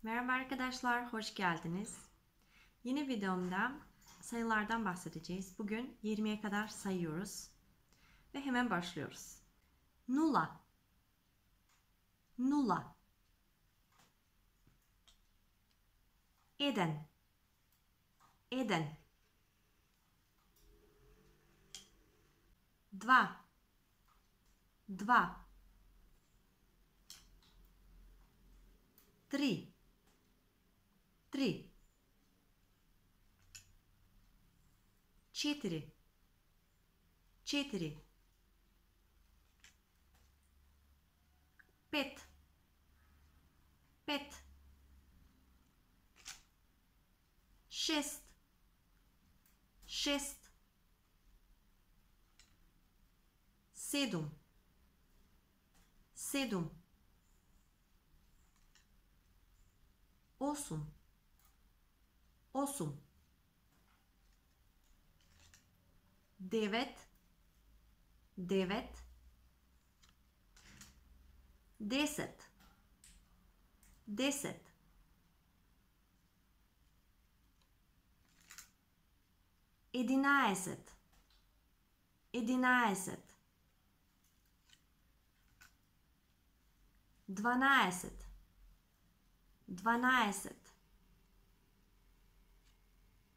Merhaba arkadaşlar, hoş geldiniz. Yeni videomda sayılardan bahsedeceğiz. Bugün 20'ye kadar sayıyoruz. Ve hemen başlıyoruz. Nula. Nula. Eden. Eden. Dva. Dva. Tri. Tri. Четири. Четири. Пет. Пет. Шест. Шест. Седум. Седум. Осум. Осум. Девет. Девет. 10. 10. 11. 11. 12. 12. 13. 13. 14. 14.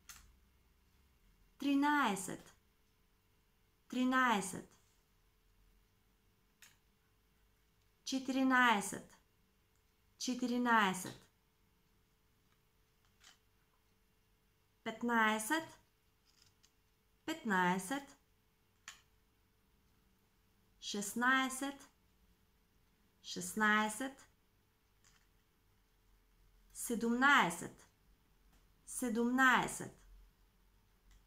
15. 15. 16. 16. 17. 17.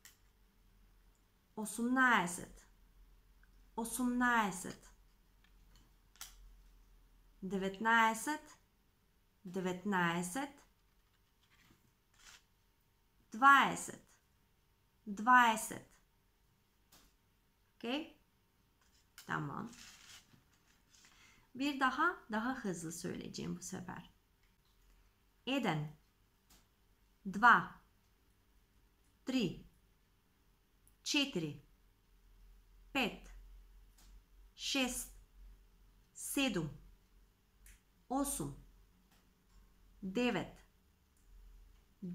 18. 18. 19. 19. 20. 20. Okey? Tamam. Bir daha hızlı söyleyeceğim bu sefer. Eden. Dva. Tri. Четири. Пет. Шест. Седум. Осум. Девет. 10.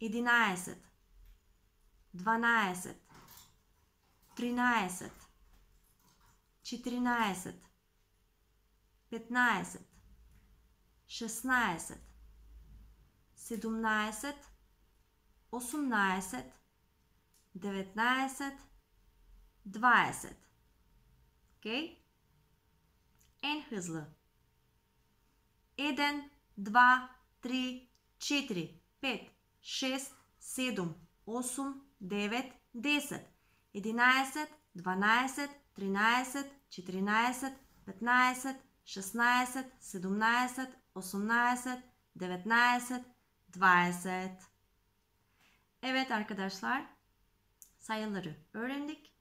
11. 12. 13. 14. 15. 16. 17. 18. 19. 20. Okey? En hızlı. Eden, dva, tri, četiri, pet, šest, sedum, osum, devet, 10, 11, 12, 13, 14, 15, 16, 17, 18, 19, 20. Evet arkadaşlar, sayıları öğrendik.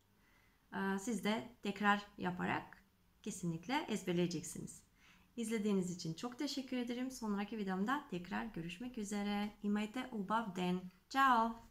Siz de tekrar yaparak kesinlikle ezberleyeceksiniz. İzlediğiniz için çok teşekkür ederim. Sonraki videomda tekrar görüşmek üzere. Imajte ubav den. Ciao.